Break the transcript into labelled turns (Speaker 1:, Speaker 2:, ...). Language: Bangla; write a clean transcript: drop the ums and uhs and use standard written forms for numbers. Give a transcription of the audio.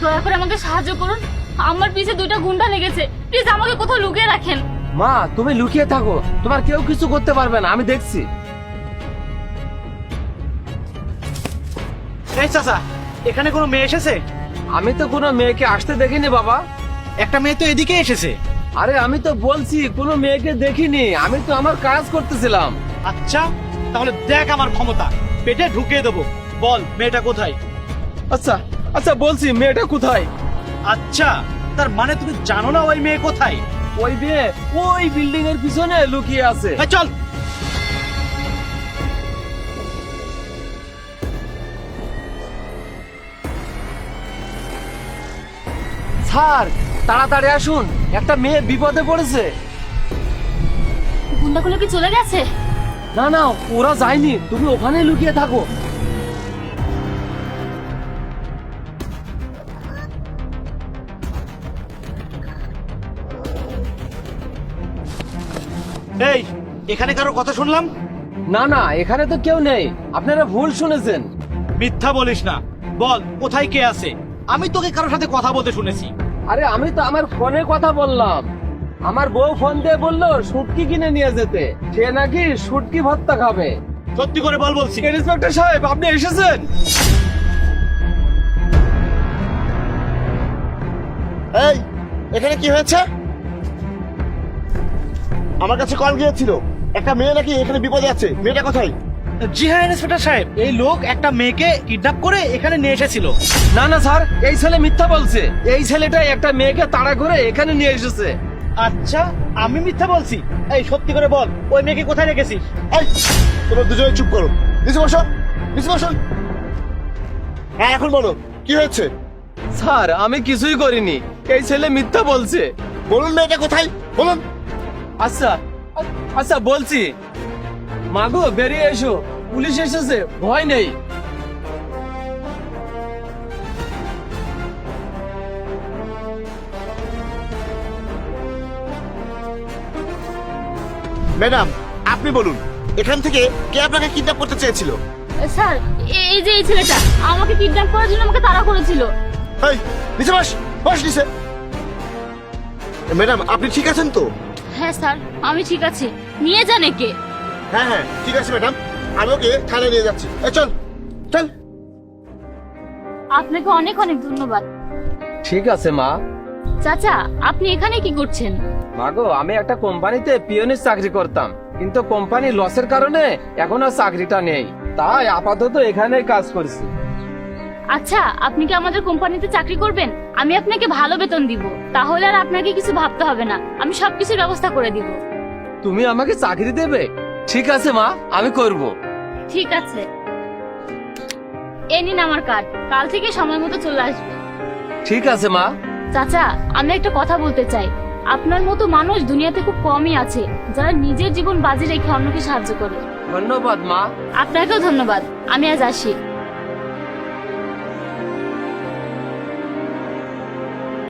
Speaker 1: দয়া করে আমাকে সাহায্য করুন, আমার পিছে দুইটা গুন্ডা লেগেছে, প্লিজ আমাকে কোথাও লুকিয়ে রাখেন।
Speaker 2: মা তুমি লুকিয়ে থাকো, তোমার কেউ কিছু করতে পারবে না, আমি দেখছি।
Speaker 3: এই চাচা, এখানে কোনো মেয়ে এসেছে?
Speaker 2: আমি তো কোনো মেয়েকে আসতে দেখিনি বাবা।
Speaker 3: একটা মেয়ে তো এদিকে এসেছে।
Speaker 2: আরে আমি তো বলছি কোনো মেয়েকে দেখিনি, আমি তো আমার কাজ করতেছিলাম।
Speaker 3: আচ্ছা, তাহলে দেখ আমার ক্ষমতা, পেটে ঢুকিয়ে দেবো। বল মেয়েটা কোথায়?
Speaker 2: আচ্ছা আচ্ছা বলছি, মেয়েটা কোথায়?
Speaker 3: আচ্ছা, তার মানে তুমি জানো না ওই মেয়ে কোথায়?
Speaker 2: ওই মেয়ে ওই বিল্ডিং এর পিছনে লুকিয়ে আছে।
Speaker 3: এই চল।
Speaker 2: স্যার তাড়াতাড়ি আসুন, একটা মেয়ে বিপদে পড়েছে।
Speaker 1: গুন্ডাগুলো কি চলে গেছে?
Speaker 2: না না, ওরা যায়নি, তুমি ওখানেই লুকিয়ে থাকো।
Speaker 3: এই, এখানে কারো কথা শুনলাম?
Speaker 2: না না, এখানে তো কেউ নেই, আপনারা ভুল শুনেছেন।
Speaker 3: মিথ্যা বলিস না, বল কোথায় কে আছে? আমি তোকে কারোর সাথে কথা বলতে শুনেছি।
Speaker 2: আরে আমি তো আমার ফোনে কথা বললাম, আমার বউ ফোন দিয়ে বললো শুটকি কিনে নিয়ে যেতে, সে নাকি শুটকি ভর্তা খাবে।
Speaker 3: সত্যি করে বল বলছি।
Speaker 2: ইন্সপেক্টর সাহেব আপনি এসেছেন?
Speaker 4: এই, এখানে কি হয়েছে? আমার কাছে কল গিয়েছিল, একটা মেয়ে নাকি এখানে বিপদে আছে। মেয়েটা কোথায়?
Speaker 3: জি হ্যাঁ ইন্সপেক্টর সাহেব, এই লোক একটা মেয়েকে কিডন্যাপ করে এখানে নিয়ে এসেছিল।
Speaker 2: না না স্যার, এই ছেলে মিথ্যা বলছে, এই ছেলেটা একটা মেয়েকে তাড়া করে এখানে নিয়ে এসেছে।
Speaker 3: আচ্ছা, আমি মিথ্যা বলছি? এই সত্যি করে বল, ওই মেয়েকে কোথায় রেখেছিস?
Speaker 4: এই, তোমরা দুজনে চুপ করো। নিচে বসো, নিচে বসো। হ্যাঁ এখন বলো, কি হয়েছে?
Speaker 2: স্যার আমি কিছুই করিনি, এই ছেলে মিথ্যা বলছে।
Speaker 4: বলুন মেয়েটা কোথায়, বলুন।
Speaker 2: আচ্ছা আচ্ছা বলছি। মাগো বেরিয়ে এসো, পুলিশ এসেছে, ভয় নেই।
Speaker 4: ম্যাডাম আপনি বলুন, এখান থেকে কে আপনাকে কিডন্যাপ করতে চেয়েছিল?
Speaker 1: স্যার, এই যে এই ছেলেটা আমাকে কিডন্যাপ করার জন্য আমাকে তাড়া করেছিল।
Speaker 4: এই নিচে বস, বস নিচে। ম্যাডাম আপনি ঠিক আছেন তো?
Speaker 1: হ্যাঁ স্যার, আমি ঠিক আছি, নিয়ে যান একে।
Speaker 4: হ্যাঁ হ্যাঁ ঠিক আছে ম্যাডাম, আমি ওকে থানায় নিয়ে যাচ্ছি। এই চল চল।
Speaker 1: আপনাকে অনেক অনেক ধন্যবাদ।
Speaker 2: ঠিক আছে মা।
Speaker 1: চাচা, আপনি এখানে কি করছেন?
Speaker 2: মাগো আমি একটা কোম্পানিতে পিওনের চাকরি করতাম, কিন্তু কোম্পানি লসের কারণে এখন আর চাকরিটা নেই, তাই আপাতত এখানেই কাজ করছি।
Speaker 1: আচ্ছা, আপনি কি আমাদের কোম্পানিতে চাকরি করবেন? আমি আপনাকে ভালো বেতন দিব, তাহলে আর আপনাকে কিছু ভাবতে হবে না, আমি সবকিছুর ব্যবস্থা করে দিব।
Speaker 2: তুমি আমাকে চাকরি দেবে? ঠিক আছে মা, আমি করব।
Speaker 1: ঠিক আছে, এ নিন আমার কার্ড, কাল থেকে সময় মতো চলে আসবে।
Speaker 2: ঠিক আছে মা।
Speaker 1: চাচা, আমি একটা কথা বলতে চাই, আপনার মতো মানুষ দুনিয়াতে খুব কমই আছে যারা নিজের জীবন বাজি রেখে অন্যকে সাহায্য করে।
Speaker 2: ধন্যবাদ মা।
Speaker 1: আপনাকেও ধন্যবাদ, আমি আজ আসি।